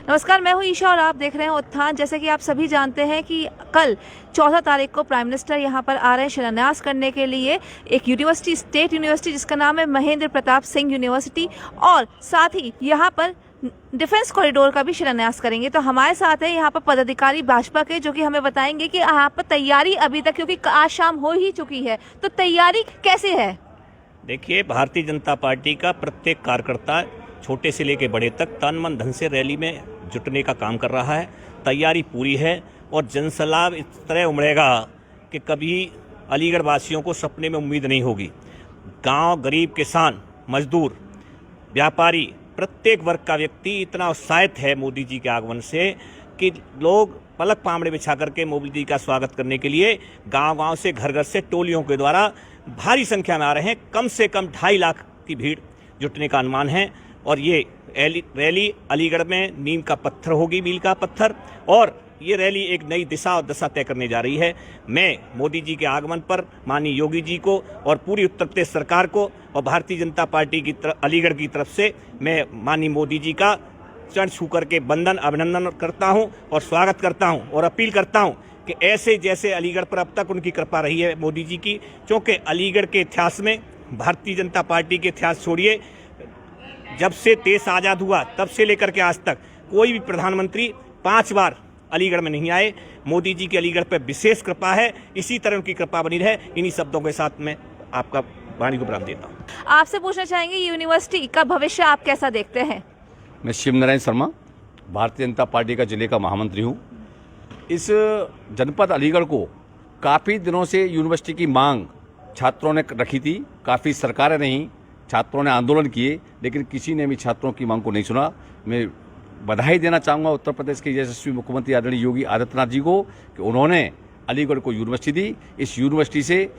नमस्कार, मैं हूं ईशा और आप देख रहे हैं उत्थान। जैसे कि आप सभी जानते हैं कि कल 14 तारीख को प्राइम मिनिस्टर यहां पर आ रहे हैं शिलान्यास करने के लिए एक यूनिवर्सिटी, स्टेट यूनिवर्सिटी जिसका नाम है महेंद्र प्रताप सिंह यूनिवर्सिटी, और साथ ही यहां पर डिफेंस कॉरिडोर का भी शिलान्यास करेंगे। तो हमारे साथ है यहाँ पर पदाधिकारी भाजपा के, जो कि हमें बताएंगे कि यहाँ पर तैयारी अभी तक, क्योंकि आज शाम हो ही चुकी है, तो तैयारी कैसे है? देखिए, भारतीय जनता पार्टी का प्रत्येक कार्यकर्ता छोटे से लेकर बड़े तक तन मन धन से रैली में जुटने का काम कर रहा है। तैयारी पूरी है और जनसैलाब इस तरह उमड़ेगा कि कभी अलीगढ़ वासियों को सपने में उम्मीद नहीं होगी। गांव, गरीब, किसान, मजदूर, व्यापारी, प्रत्येक वर्ग का व्यक्ति इतना उत्साहित है मोदी जी के आगमन से कि लोग पलक पामड़े बिछा करके मोदी जी का स्वागत करने के लिए गांव-गांव से, घर-घर से टोलियों के द्वारा भारी संख्या में आ रहे हैं। कम से कम 2.5 लाख की भीड़ जुटने का अनुमान है और ये रैली अलीगढ़ में नीम का पत्थर होगी, मील का पत्थर, और ये रैली एक नई दिशा और दशा तय करने जा रही है। मैं मोदी जी के आगमन पर माननीय योगी जी को और पूरी उत्तर प्रदेश सरकार को और भारतीय जनता पार्टी की तरफ, अलीगढ़ की तरफ से मैं माननीय मोदी जी का चरण छू करके वंदन, अभिनंदन करता हूं और स्वागत करता हूं और अपील करता हूं कि ऐसे जैसे अलीगढ़ पर अब तक उनकी कृपा रही है मोदी जी की, क्योंकि अलीगढ़ के इतिहास में, भारतीय जनता पार्टी के इतिहास छोड़िए, जब से देश आज़ाद हुआ तब से लेकर के आज तक कोई भी प्रधानमंत्री 5 बार अलीगढ़ में नहीं आए। मोदी जी की अलीगढ़ पर विशेष कृपा है, इसी तरह उनकी कृपा बनी रहे। इन्हीं शब्दों के साथ मैं आपका वाणी को प्राप्त देता हूँ। आपसे पूछना चाहेंगे, यूनिवर्सिटी का भविष्य आप कैसा देखते हैं? मैं शिव नारायण शर्मा, भारतीय जनता पार्टी का जिले का महामंत्री हूँ। इस जनपद अलीगढ़ को काफ़ी दिनों से यूनिवर्सिटी की मांग छात्रों ने रखी थी। काफ़ी सरकारें नहीं, छात्रों ने आंदोलन किए, लेकिन किसी ने भी छात्रों की मांग को नहीं सुना। मैं बधाई देना चाहूँगा उत्तर प्रदेश के यशस्वी मुख्यमंत्री आदरणीय योगी आदित्यनाथ जी को कि उन्होंने अलीगढ़ को यूनिवर्सिटी दी। इस यूनिवर्सिटी से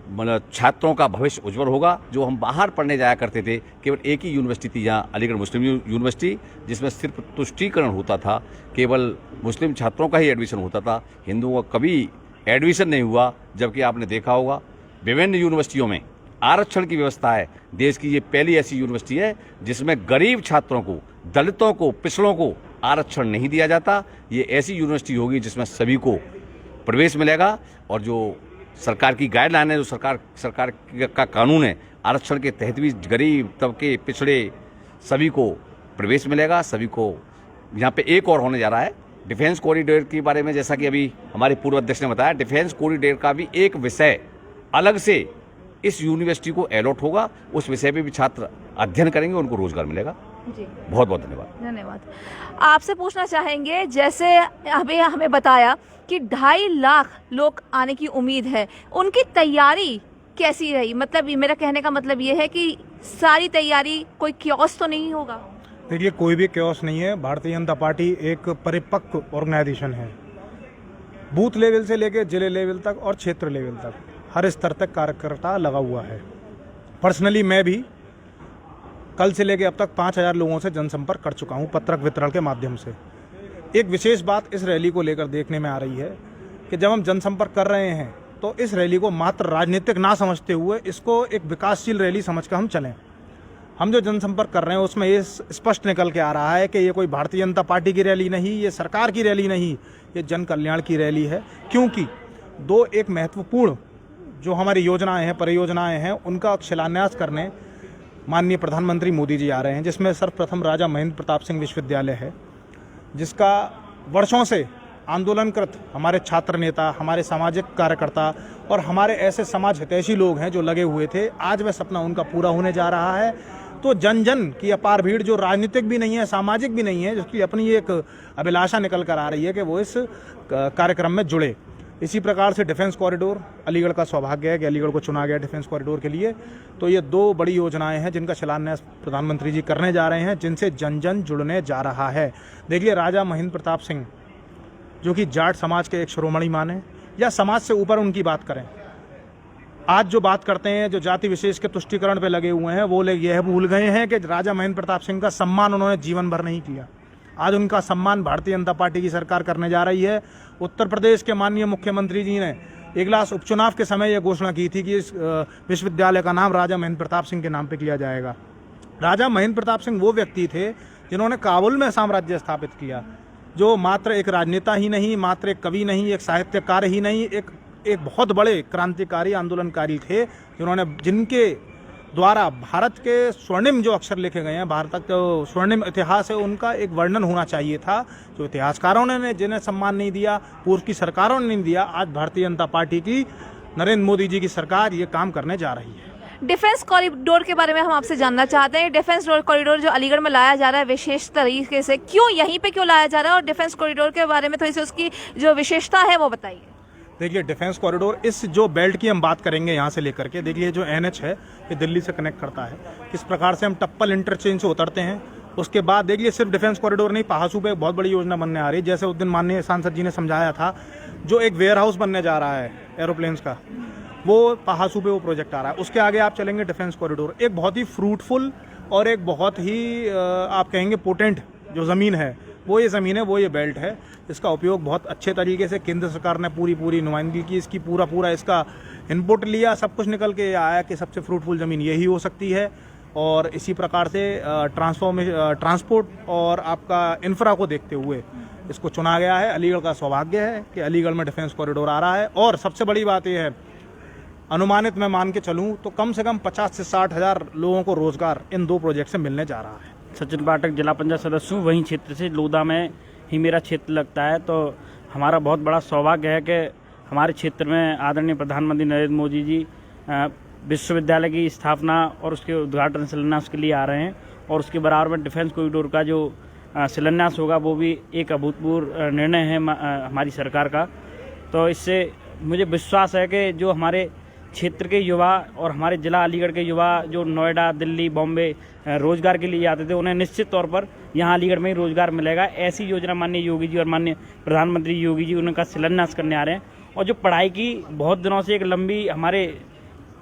मतलब छात्रों का भविष्य उज्जवल होगा। जो हम बाहर पढ़ने जाया करते थे, केवल एक ही यूनिवर्सिटी थी यहाँ, अलीगढ़ मुस्लिम यूनिवर्सिटी, जिसमें सिर्फ तुष्टीकरण होता था, केवल मुस्लिम छात्रों का ही एडमिशन होता था, हिंदुओं का कभी एडमिशन नहीं हुआ। जबकि आपने देखा होगा विभिन्न यूनिवर्सिटियों में आरक्षण की व्यवस्था है। देश की ये पहली ऐसी यूनिवर्सिटी है जिसमें गरीब छात्रों को, दलितों को, पिछड़ों को आरक्षण नहीं दिया जाता। ये ऐसी यूनिवर्सिटी होगी जिसमें सभी को प्रवेश मिलेगा और जो सरकार की गाइडलाइन है, जो सरकार का कानून है, आरक्षण के तहत भी गरीब तबके, पिछड़े सभी को प्रवेश मिलेगा। सभी को यहाँ पे एक और होने जा रहा है डिफेंस कॉरिडोर के बारे में। जैसा कि अभी हमारे पूर्व अध्यक्ष ने बताया, डिफेंस कॉरिडोर का भी एक विषय अलग से इस यूनिवर्सिटी को अलॉट होगा। उस विषय पे भी छात्र अध्ययन करेंगे, उनको रोजगार मिलेगा। जी, बहुत बहुत धन्यवाद। आपसे पूछना चाहेंगे, जैसे अभी हमें बताया कि 2.5 लाख लोग आने की उम्मीद है, उनकी तैयारी कैसी रही? मतलब मेरा कहने का मतलब ये है कि सारी तैयारी, कोई क्योस तो नहीं होगा? देखिए, कोई भी क्योस नहीं है। भारतीय जनता पार्टी एक परिपक्व ऑर्गेनाइजेशन है। बूथ लेवल से लेकर जिले लेवल तक और क्षेत्र लेवल तक हर स्तर तक कार्यकर्ता लगा हुआ है। पर्सनली मैं भी कल से लेकर अब तक 5,000 लोगों से जनसंपर्क कर चुका हूं, पत्रक वितरण के माध्यम से। एक विशेष बात इस रैली को लेकर देखने में आ रही है कि जब हम जनसंपर्क कर रहे हैं तो इस रैली को मात्र राजनीतिक ना समझते हुए इसको एक विकासशील रैली समझकर हम चलें। हम जो जनसंपर्क कर रहे हैं उसमें ये स्पष्ट निकल के आ रहा है कि ये कोई भारतीय जनता पार्टी की रैली नहीं, ये सरकार की रैली नहीं, ये जन कल्याण की रैली है। क्योंकि एक महत्वपूर्ण जो हमारी योजनाएं हैं, परियोजनाएं हैं, उनका शिलान्यास करने माननीय प्रधानमंत्री मोदी जी आ रहे हैं, जिसमें सर्वप्रथम राजा महेंद्र प्रताप सिंह विश्वविद्यालय है, जिसका वर्षों से आंदोलनकृत हमारे छात्र नेता, हमारे सामाजिक कार्यकर्ता और हमारे ऐसे समाज हितैषी लोग हैं जो लगे हुए थे, आज वह सपना उनका पूरा होने जा रहा है। तो जन जन की अपार भीड़, जो राजनीतिक भी नहीं है, सामाजिक भी नहीं है, जिसकी अपनी एक अभिलाषा निकल कर आ रही है कि वो इस कार्यक्रम में जुड़े। इसी प्रकार से डिफेंस कॉरिडोर, अलीगढ़ का सौभाग्य है कि अलीगढ़ को चुना गया डिफेंस कॉरिडोर के लिए। तो ये 2 बड़ी योजनाएं हैं जिनका शिलान्यास प्रधानमंत्री जी करने जा रहे हैं, जिनसे जन जन जुड़ने जा रहा है। देखिए, राजा महेंद्र प्रताप सिंह जो कि जाट समाज के एक शिरोमणि माने, या समाज से ऊपर उनकी बात करें, आज जो बात करते हैं, जो जाति विशेष के तुष्टीकरण पे लगे हुए हैं, वो लोग यह भूल गए हैं कि राजा महेंद्र प्रताप सिंह का सम्मान उन्होंने जीवन भर नहीं किया। आज उनका सम्मान भारतीय जनता पार्टी की सरकार करने जा रही है। उत्तर प्रदेश के माननीय मुख्यमंत्री जी ने इगलास उपचुनाव के समय यह घोषणा की थी कि इस विश्वविद्यालय का नाम राजा महेंद्र प्रताप सिंह के नाम पे किया जाएगा। राजा महेंद्र प्रताप सिंह वो व्यक्ति थे जिन्होंने काबुल में साम्राज्य स्थापित किया, जो मात्र एक राजनेता ही नहीं, मात्र एक कवि नहीं, एक साहित्यकार ही नहीं, एक बहुत बड़े क्रांतिकारी आंदोलनकारी थे, जिनके द्वारा भारत के स्वर्णिम जो अक्षर लिखे गए हैं, भारत का जो स्वर्णिम इतिहास है, उनका एक वर्णन होना चाहिए था, जो इतिहासकारों ने जिन्हें सम्मान नहीं दिया, पूर्व की सरकारों ने नहीं दिया। आज भारतीय जनता पार्टी की, नरेंद्र मोदी जी की सरकार ये काम करने जा रही है। डिफेंस कॉरिडोर के बारे में हम आपसे जानना चाहते हैं। डिफेंस कॉरिडोर जो अलीगढ़ में लाया जा रहा है विशेष तरीके से, क्यों यहीं पे क्यों लाया जा रहा है, और डिफेंस कॉरिडोर के बारे में थोड़ी सी उसकी जो विशेषता है वो बताइए। देखिए, डिफेंस कॉरिडोर, इस जो बेल्ट की हम बात करेंगे यहाँ से लेकर के, देखिए जो NH है ये दिल्ली से कनेक्ट करता है, किस प्रकार से हम टप्पल इंटरचेंज से उतरते हैं। उसके बाद देखिए, सिर्फ डिफेंस कॉरिडोर नहीं, पहासू पे एक बहुत बड़ी योजना बनने आ रही है। जैसे उस दिन माननीय सांसद जी ने समझाया था, जो एक वेयर हाउस बनने जा रहा है एरोप्लेन्स का, वो पहासू पे वो प्रोजेक्ट आ रहा है। उसके आगे आप चलेंगे डिफेंस कॉरिडोर, एक बहुत ही फ्रूटफुल और एक बहुत ही आप कहेंगे पोटेंट जो ज़मीन है, वो ये ज़मीन है, वो ये बेल्ट है। इसका उपयोग बहुत अच्छे तरीके से केंद्र सरकार ने पूरी नुमाइंदगी की, इसकी पूरा इसका इनपुट लिया, सब कुछ निकल के आया कि सबसे फ्रूटफुल ज़मीन यही हो सकती है। और इसी प्रकार से ट्रांसपोर्ट और आपका इंफ्रा को देखते हुए इसको चुना गया है। अलीगढ़ का सौभाग्य है कि अलीगढ़ में डिफेंस कॉरिडोर आ रहा है। और सबसे बड़ी बात यह है, अनुमानित मैं मान के चलूँ तो कम से कम 50 से 60 हज़ार लोगों को रोज़गार इन 2 प्रोजेक्ट से मिलने जा रहा है। सचिन पाठक, जिला पंचायत सदस्य हूँ, वहीं क्षेत्र से लोधा में ही मेरा क्षेत्र लगता है। तो हमारा बहुत बड़ा सौभाग्य है कि हमारे क्षेत्र में आदरणीय प्रधानमंत्री नरेंद्र मोदी जी विश्वविद्यालय की स्थापना और उसके उद्घाटन शिलान्यास के लिए आ रहे हैं। और उसके बराबर में डिफेंस कॉरिडोर का जो शिलान्यास होगा, वो भी एक अभूतपूर्व निर्णय है हमारी सरकार का। तो इससे मुझे विश्वास है कि जो हमारे क्षेत्र के युवा और हमारे ज़िला अलीगढ़ के युवा जो नोएडा, दिल्ली, बॉम्बे रोज़गार के लिए जाते थे, उन्हें निश्चित तौर पर यहाँ अलीगढ़ में ही रोज़गार मिलेगा। ऐसी योजना माननीय योगी जी और माननीय प्रधानमंत्री योगी जी उनका शिलान्यास करने आ रहे हैं। और जो पढ़ाई की बहुत दिनों से एक लंबी हमारे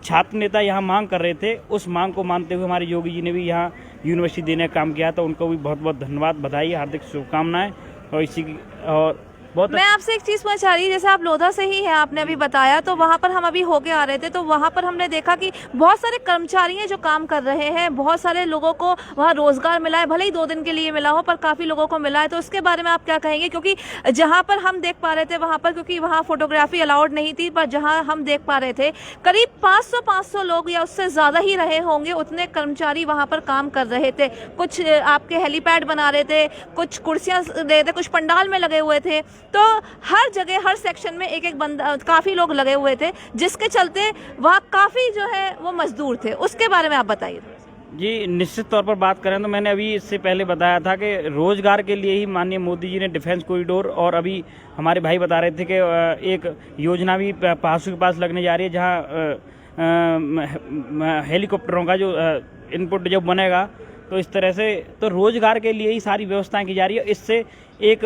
छात्र नेता यहाँ मांग कर रहे थे, उस मांग को मानते हुए हमारे योगी जी ने भी यहाँ यूनिवर्सिटी देने का काम किया। तो उनको भी बहुत बहुत धन्यवाद, बधाई, हार्दिक शुभकामनाएँ। और इसी की और बहुत मैं आपसे एक चीज़ पूछना चाह रही, जैसे आप लोधा से ही हैं, आपने अभी बताया, तो वहाँ पर हम अभी होके आ रहे थे, तो वहाँ पर हमने देखा कि बहुत सारे कर्मचारी हैं जो काम कर रहे हैं, बहुत सारे लोगों को वहाँ रोज़गार मिला है, भले ही 2 दिन के लिए मिला हो, पर काफ़ी लोगों को मिला है। तो उसके बारे में आप क्या कहेंगे? क्योंकि जहाँ पर हम देख पा रहे थे वहाँ पर, क्योंकि वहाँ फोटोग्राफी अलाउड नहीं थी, पर जहाँ हम देख पा रहे थे करीब 500 लोग या उससे ज़्यादा ही रहे होंगे, उतने कर्मचारी वहाँ पर काम कर रहे थे। कुछ आपके हेलीपैड बना रहे थे, कुछ कुर्सियाँ दे रहे थे, कुछ पंडाल में लगे हुए थे। तो हर जगह, हर सेक्शन में एक बंदा, काफ़ी लोग लगे हुए थे, जिसके चलते वहाँ काफ़ी जो है वो मजदूर थे। उसके बारे में आप बताइए। जी, निश्चित तौर पर बात करें तो मैंने अभी इससे पहले बताया था कि रोज़गार के लिए ही माननीय मोदी जी ने डिफेंस कॉरिडोर, और अभी हमारे भाई बता रहे थे कि एक योजना भी पहासू के पास लगने जा रही है, जहाँ हेलीकॉप्टरों का जो इनपुट जब बनेगा, तो इस तरह से तो रोज़गार के लिए ही सारी व्यवस्थाएं की जा रही है। इससे एक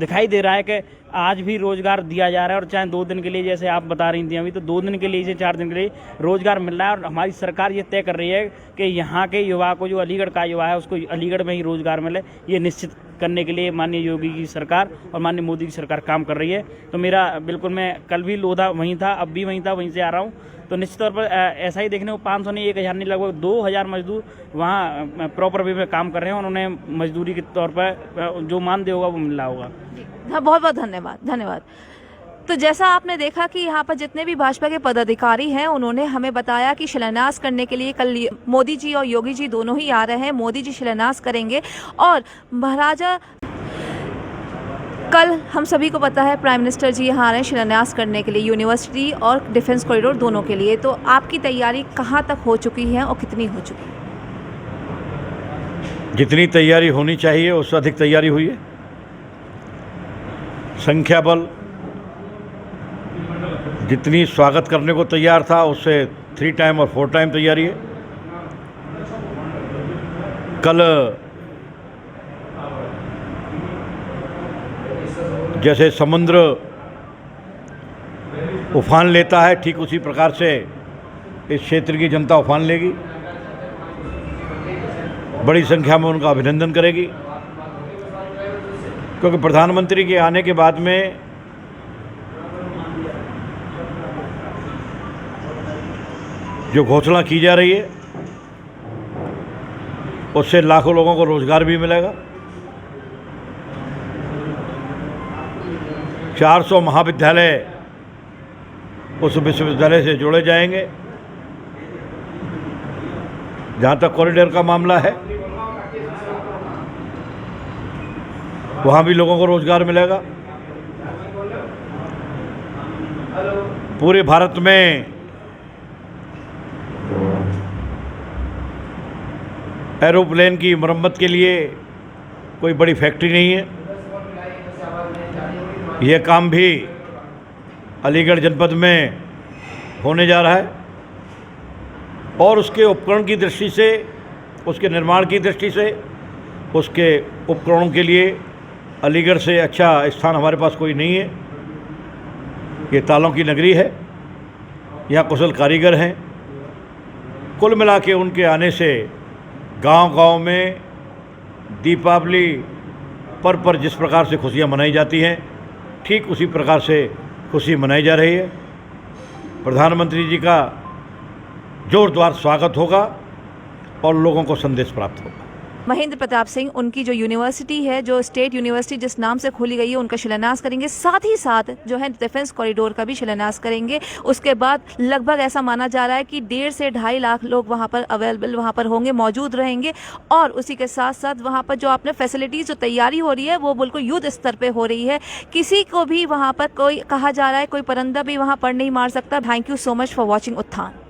दिखाई दे रहा है कि आज भी रोज़गार दिया जा रहा है, और चाहे 2 दिन के लिए, जैसे आप बता रही थी अभी, तो 2 दिन के लिए से 4 दिन के लिए रोज़गार मिल रहा है। और हमारी सरकार ये तय कर रही है कि यहाँ के युवा को, जो अलीगढ़ का युवा है, उसको अलीगढ़ में ही रोज़गार मिले। ये निश्चित करने के लिए माननीय योगी की सरकार और माननीय मोदी की सरकार काम कर रही है। तो मेरा बिल्कुल, मैं कल भी लोधा वहीं था, अब भी वहीं था, वहीं से आ रहा हूँ। तो निश्चित तौर पर ऐसा ही देखने को 500 नहीं, 1000 नहीं, लगभग 2000 मजदूर वहाँ प्रॉपर वे में काम कर रहे हैं, और उन्हें मजदूरी के तौर पर जो मानदेय होगा वो मिल रहा होगा। हाँ, बहुत बहुत धन्यवाद। तो जैसा आपने देखा कि यहाँ पर जितने भी भाजपा के पदाधिकारी हैं, उन्होंने हमें बताया कि शिलान्यास करने के लिए कल मोदी जी और योगी जी दोनों ही आ रहे हैं। मोदी जी शिलान्यास करेंगे, और महाराजा कल हम सभी को पता है प्राइम मिनिस्टर जी यहाँ आ रहे हैं शिलान्यास करने के लिए, यूनिवर्सिटी और डिफेंस कॉरिडोर दोनों के लिए। तो आपकी तैयारी कहाँ तक हो चुकी है और कितनी हो चुकी है? जितनी तैयारी होनी चाहिए उससे अधिक तैयारी हुई है। संख्या बल जितनी स्वागत करने को तैयार था, उससे 3 टाइम और 4 टाइम तैयारी है। कल जैसे समुद्र उफान लेता है, ठीक उसी प्रकार से इस क्षेत्र की जनता उफान लेगी, बड़ी संख्या में उनका अभिनंदन करेगी। क्योंकि प्रधानमंत्री के आने के बाद में जो घोषणा की जा रही है उससे लाखों लोगों को रोजगार भी मिलेगा। 400 महाविद्यालय उस विश्वविद्यालय से जोड़े जाएंगे। जहाँ तक कॉरिडोर का मामला है, वहाँ भी लोगों को रोजगार मिलेगा। पूरे भारत में एरोप्लेन की मरम्मत के लिए कोई बड़ी फैक्ट्री नहीं है। यह काम भी अलीगढ़ जनपद में होने जा रहा है और उसके उपकरण की दृष्टि से, उसके निर्माण की दृष्टि से, उसके उपकरणों के लिए अलीगढ़ से अच्छा स्थान हमारे पास कोई नहीं है। ये तालों की नगरी है, यहाँ कुशल कारीगर हैं। कुल मिला के उनके आने से गांव-गांव में दीपावली पर्व पर जिस प्रकार से खुशियाँ मनाई जाती हैं, ठीक उसी प्रकार से खुशी मनाई जा रही है। प्रधानमंत्री जी का जोरदार स्वागत होगा और लोगों को संदेश प्राप्त होगा। महेंद्र प्रताप सिंह उनकी जो यूनिवर्सिटी है, जो स्टेट यूनिवर्सिटी जिस नाम से खोली गई है, उनका शिलान्यास करेंगे। साथ ही साथ जो है डिफेंस कॉरिडोर का भी शिलान्यास करेंगे। उसके बाद लगभग ऐसा माना जा रहा है कि 1.5 से 2.5 लाख लोग वहां पर अवेलेबल, वहां पर होंगे, मौजूद रहेंगे। और उसी के साथ साथ वहां पर जो आपने फैसिलिटीज, जो तैयारी हो रही है, वो बिल्कुल युद्ध स्तर पे हो रही है। किसी को भी वहां पर कोई कहा जा रहा है, कोई परिंदा भी वहां पर नहीं मार सकता। Thank you so much for watching उत्थान।